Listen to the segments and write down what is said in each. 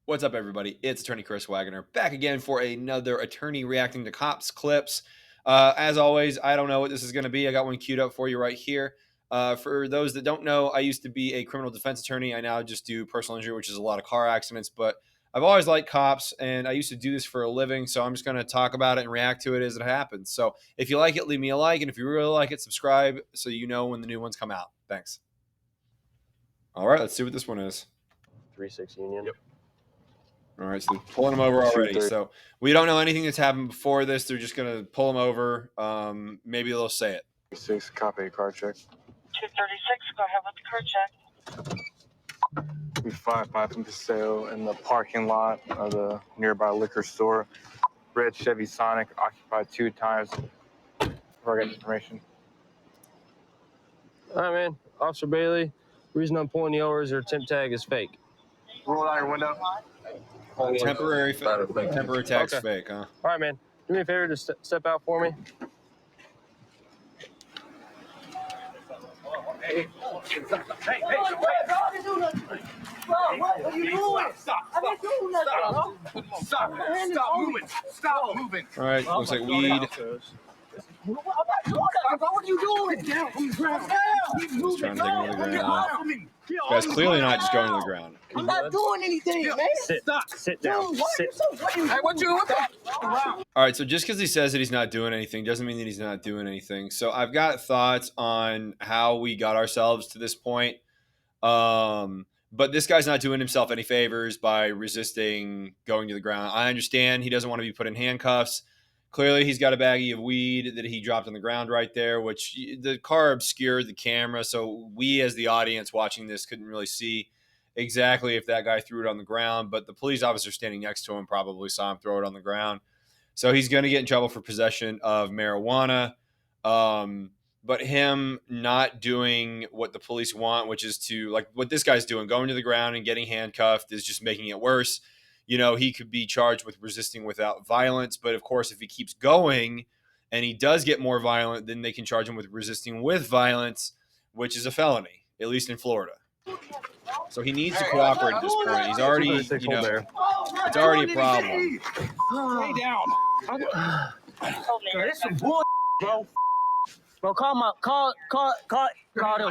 What's up, everybody? It's attorney Chris Waggener back again for another attorney reacting to cops clips. As always, I don't know what this is going to be. I got one queued up for you right here. For those that don't know, I used to be a criminal defense attorney. I now just do personal injury, which is a lot of car accidents, but I've always liked cops and I used to do this for a living. So I'm just going to talk about it and react to it as it happens. So if you like it, leave me a like. And if you really like it, subscribe so you know when the new ones come out. Thanks. All right, let's see what this one is. 3-6 Union. Yep. All right, so they're pulling him over already. So we don't know anything that's happened before this. They're just going to pull him over. Maybe they'll say it. 6, copy, car check. 236, go ahead with the car check. We find for sale in the parking lot of the nearby liquor store. Red Chevy Sonic, occupied 2 times. Before I get information. All right, man. Officer Bailey, reason I'm pulling you over is your temp tag is fake. Roll out your window. Temporary tag's fake, huh? All right, man. Do me a favor to step out for me. Hey, what are you doing? Stop moving. All right, looks like weed. I'm not doing that, bro. What are you doing? Get down from the ground. He's trying to take him to the ground. This guy's clearly not just going to the ground. I'm not doing anything, man. Sit down. Dude, what the? All right, so just because he says that he's not doing anything doesn't mean that he's not doing anything. So I've got thoughts on how we got ourselves to this point. But this guy's not doing himself any favors by resisting going to the ground. I understand he doesn't want to be put in handcuffs. Clearly, he's got a baggie of weed that he dropped on the ground right there, which the car obscured the camera. So we, as the audience watching this, couldn't really see exactly if that guy threw it on the ground. But the police officer standing next to him probably saw him throw it on the ground. So he's going to get in trouble for possession of marijuana. But him not doing what the police want, which is to, like what this guy's doing, going to the ground and getting handcuffed, is just making it worse. You know, he could be charged with resisting without violence. But of course, if he keeps going and he does get more violent, then they can charge him with resisting with violence, which is a felony, at least in Florida. So he needs to cooperate at this point. He's already, you know, it's already a problem. Stay down. This some bull, bro. Bro, call him. On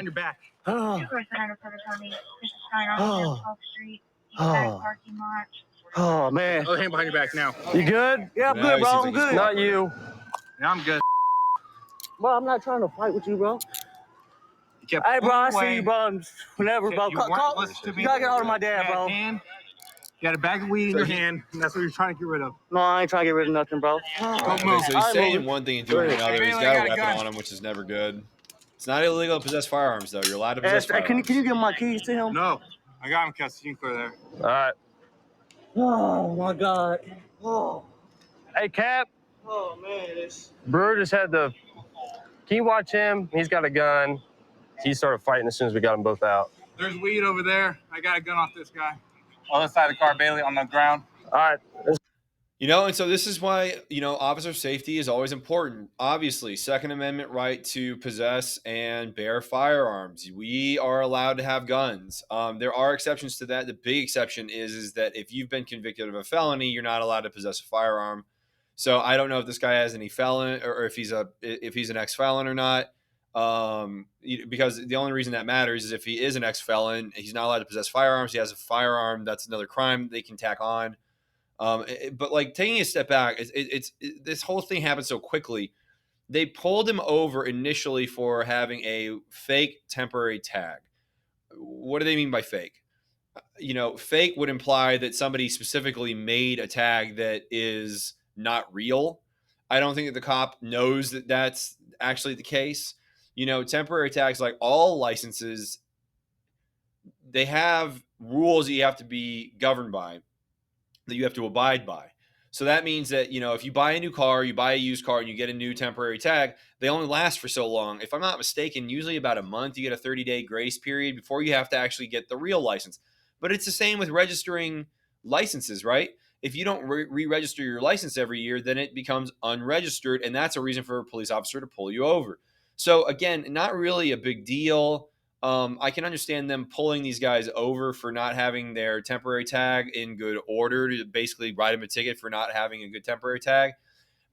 your back. This is Stein on South Street, East Side parking lot. Oh, man. Oh, hand behind your back now. You good? Yeah, I'm No, good, he bro. seems I'm like he's good. Not you. Yeah, I'm good. Bro, I'm not trying to fight with you, bro. You kept Hey, bro, I pulling see you, away. bro. Whenever, bro. You weren't listening to me. You gotta get hold of my dad, You had bro. hand. You had a bag of weed in your hand, and that's what you're trying to get rid of. No, I ain't trying to get rid of nothing, bro. Okay, move. so he's I'm saying moving. one thing and doing another. He's Bailey, got I a got a weapon gun. on him, which is never good. It's not illegal to possess firearms, though. You're allowed to Hey, possess can firearms. you give my keys to him? No, I got him, Cass. You can clear there. All right. Oh, my God. Oh, Hey, Cap. oh man. It's... Brewer just had the. Can you watch him? He's got a gun. He started fighting as soon as we got them both out. There's weed over there. I got a gun off this guy. Other side of the car, Bailey, on the ground. All right. You know, and so this is why, you know, officer safety is always important. Obviously, Second Amendment right to possess and bear firearms. We are allowed to have guns. There are exceptions to that. The big exception is that if you've been convicted of a felony, you're not allowed to possess a firearm. So I don't know if this guy has any felon or if he's an ex-felon or not. Because the only reason that matters is if he is an ex-felon, he's not allowed to possess firearms. He has a firearm. That's another crime they can tack on. But like taking a step back, this whole thing happened so quickly. They pulled him over initially for having a fake temporary tag. What do they mean by fake? You know, fake would imply that somebody specifically made a tag that is not real. I don't think that the cop knows that that's actually the case. You know, temporary tags, like all licenses, they have rules that you have to be governed by, that you have to abide by. So that means that, you know, if you buy a new car, you buy a used car, and you get a new temporary tag, they only last for so long. If I'm not mistaken, usually about a month. You get a 30-day grace period before you have to actually get the real license. But it's the same with registering licenses, right? If you don't re-register your license every year, then it becomes unregistered, and that's a reason for a police officer to pull you over. So again, not really a big deal. I can understand them pulling these guys over for not having their temporary tag in good order to basically write them a ticket for not having a good temporary tag.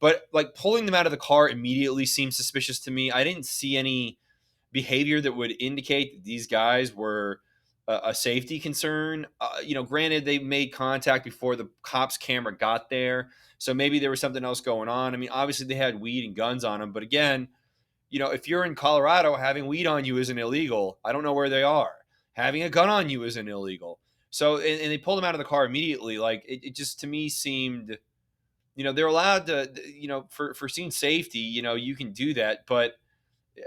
But like pulling them out of the car immediately seems suspicious to me. I didn't see any behavior that would indicate that these guys were a safety concern. Granted, they made contact before the cops' camera got there, so maybe there was something else going on. I mean, obviously they had weed and guns on them, but again, if you're in Colorado, having weed on you isn't illegal. I don't know where they are. Having a gun on you isn't illegal. So, and they pulled them out of the car immediately. Like it just to me seemed, they're allowed to, for scene safety, you can do that, but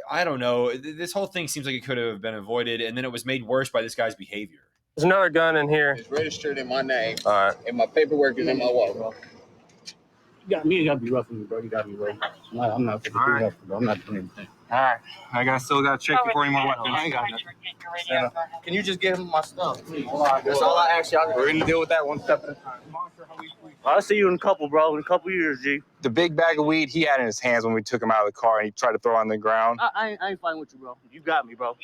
I don't know. This whole thing seems like it could have been avoided, and then it was made worse by this guy's behavior. There's another gun in here. It's registered in my name. All right. And my paperwork is in my wallet, bro. You gotta be rough with me, bro. You gotta be rough. I'm not gonna do that, bro. I'm not doing anything. All right. I still got to check you for any more weapons. I ain't got nothing. Can you just give him my stuff, please? That's all I ask y'all. We're going to deal with that one step at a time. I'll see you in a couple, bro. In a couple years, G. The big bag of weed he had in his hands when we took him out of the car and he tried to throw it on the ground. I ain't fighting with you, bro. You got me, bro. All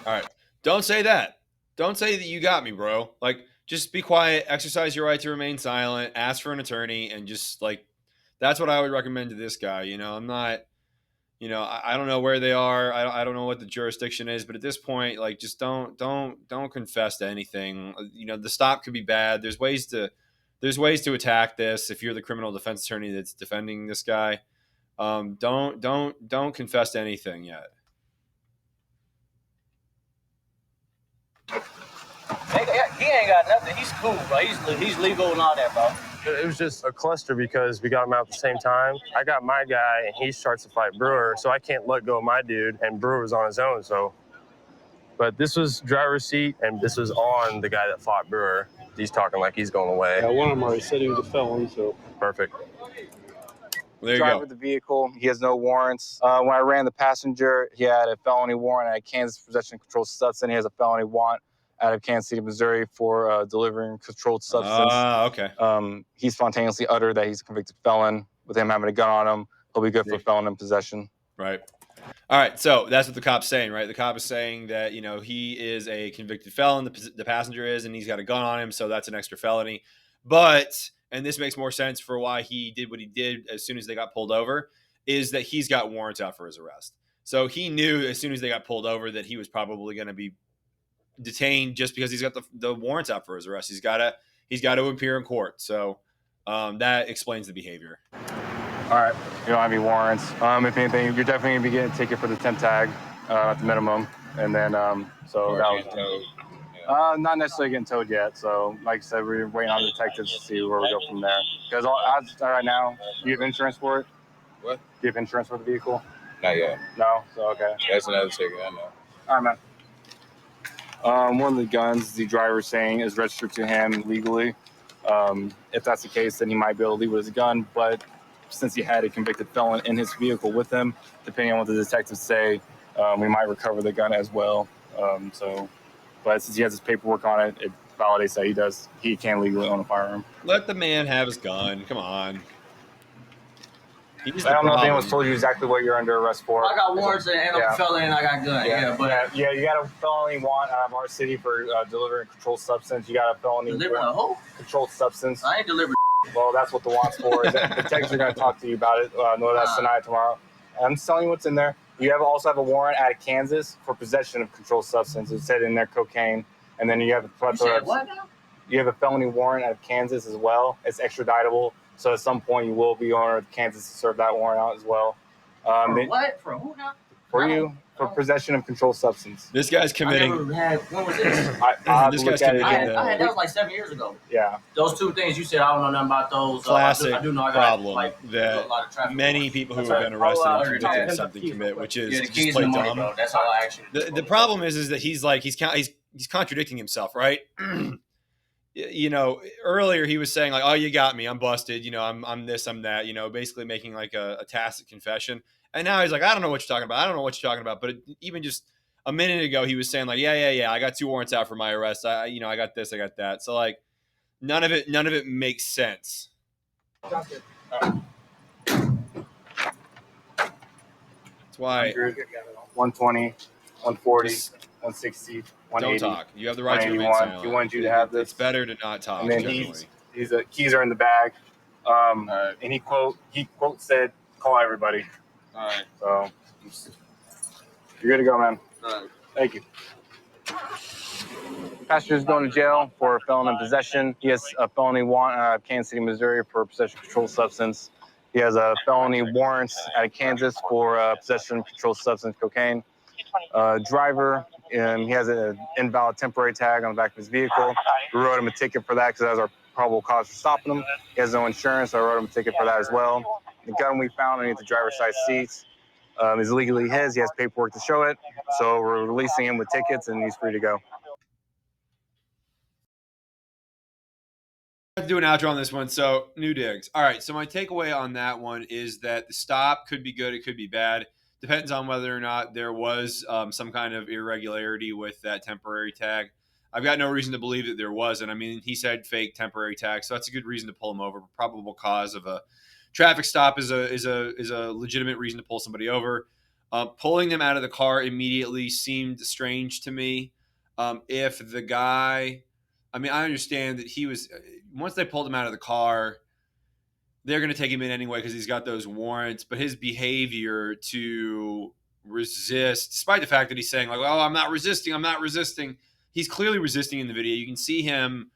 right. Don't say that. Don't say that you got me, bro. Like, just be quiet, exercise your right to remain silent, ask for an attorney, and just, that's what I would recommend to this guy. I'm not, I don't know where they are. I don't know what the jurisdiction is, but at this point, just don't confess to anything. The stop could be bad. There's ways to attack this if you're the criminal defense attorney that's defending this guy. Don't confess to anything yet. He ain't got nothing. He's cool, bro. He's legal and all that, bro. It was just a cluster because we got him out at the same time. I got my guy, and he starts to fight Brewer, so I can't let go of my dude, and Brewer was on his own, so. But this was driver's seat, and this was on the guy that fought Brewer. He's talking like he's going away. Yeah, one of them already said he was a felon, so. Perfect. There you Driver go. of the vehicle, he has no warrants. When I ran the passenger, he had a felony warrant at Kansas possession of controlled substance. He has a felony warrant out of Kansas City, Missouri for delivering controlled substance. Okay. He spontaneously uttered that he's a convicted felon. With him having a gun on him, he'll be good for felon in possession. Right. All right. So that's what the cop's saying, right? The cop is saying that, he is a convicted felon, the passenger is, and he's got a gun on him, so that's an extra felony. But, and this makes more sense for why he did what he did as soon as they got pulled over, is that he's got warrants out for his arrest. So he knew as soon as they got pulled over that he was probably going to be detained just because he's got the warrants out for his arrest. He's got to appear in court. So that explains the behavior. All right. You don't have any warrants. If anything, you're definitely going to be getting a ticket for the temp tag at the minimum. And then, so that was not necessarily getting towed yet. So, like I said, we're waiting on the detectives to see where we go from there. Because right now, do you have insurance for it? What? Do you have insurance for the vehicle? Not yet. No? So, okay. That's another ticket, I know. All right, man. One of the guns the driver is saying is registered to him legally. If that's the case, then he might be able to leave with his gun. But since he had a convicted felon in his vehicle with him, depending on what the detectives say, we might recover the gun as well. But since he has his paperwork on it, it validates that he can legally own a firearm. Let the man have his gun. Come on. I don't know if anyone's told you exactly what you're under arrest for. I got warrants and I'm a felon and I got gun. Yeah, you got a felony warrant out of our city for delivering controlled substance. You got a felony Delivering a whole? Controlled substance. I ain't delivering. Well, that's what the warrant's for. The detectives are going to talk to you about it. No, that's tonight, tomorrow. I'm just telling you what's in there. You also have a warrant out of Kansas for possession of controlled substance. It said in there cocaine, and then you have a plethora. What now? You have a felony warrant out of Kansas as well. It's extraditable. So at some point you will be ordered to Kansas to serve that warrant out as well. What? For who now? For you, for possession of controlled substance. This guy's committing. When was this? This guy's committing. That was like 7 years ago. Yeah. Those two things you said, I don't know nothing about those. Classic I do know I got, problem that many people who have been arrested and convicted of something commit, which is the just keys play and the money, dumb. bro. That's all I actually. The problem is that he's contradicting himself, right? Earlier he was saying like, "Oh, you got me. I'm busted. I'm this, I'm that." Basically making like a tacit confession. And now he's like, "I don't know what you're talking about. I don't know what you're talking about." But even just a minute ago, he was saying like, "Yeah. I got 2 warrants out for my arrest. I got this, I got that." So like, none of it makes sense. That's why 120. 140, Just 160, don't 180. talk. You have the right to remain 181. silent. He wanted you to have this. It's better to not talk. And then Generally, keys are in the bag. And he quote said, "Call everybody." All right. So you're good to go, man. All right. Thank you. Passenger's going to jail for felon in possession. He has a felony warrant out of Kansas City, Missouri for possession of controlled substance. He has a felony warrant out of Kansas for possession of controlled substance, cocaine. Driver, he has an invalid temporary tag on the back of his vehicle. We wrote him a ticket for that because that was our probable cause for stopping him. He has no insurance, so I wrote him a ticket for that as well. The gun we found underneath the driver's side seats is legally his. He has paperwork to show it. So we're releasing him with tickets, and he's free to go. I have to do an outro on this one. So, new digs. All right. So, my takeaway on that one is that the stop could be good, it could be bad. Depends on whether or not there was some kind of irregularity with that temporary tag. I've got no reason to believe that there wasn't. I mean, he said fake temporary tag, so that's a good reason to pull him over. Probable cause of a traffic stop is a legitimate reason to pull somebody over. Pulling them out of the car immediately seemed strange to me. If the guy, I mean, I understand that he was, once they pulled him out of the car, they're going to take him in anyway because he's got those warrants. But his behavior to resist, despite the fact that he's saying, like, oh, I'm not resisting, he's clearly resisting in the video. You can see him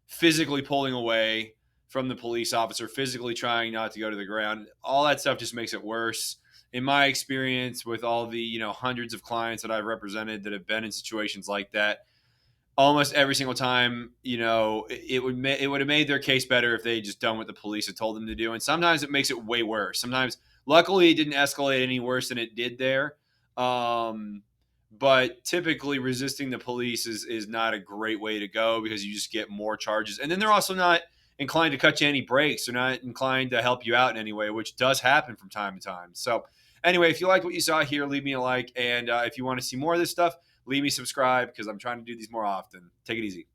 physically pulling away from the police officer, physically trying not to go to the ground. All that stuff just makes it worse. In my experience with all the hundreds of clients that I've represented that have been in situations like that, almost every single time, it would have made their case better if they had just done what the police had told them to do. And sometimes it makes it way worse. Sometimes, luckily, it didn't escalate any worse than it did there. But typically, resisting the police is not a great way to go because you just get more charges. And then they're also not inclined to cut you any breaks. They're not inclined to help you out in any way, which does happen from time to time. So anyway, if you like what you saw here, leave me a like. And if you want to see more of this stuff, leave me subscribe because I'm trying to do these more often. Take it easy.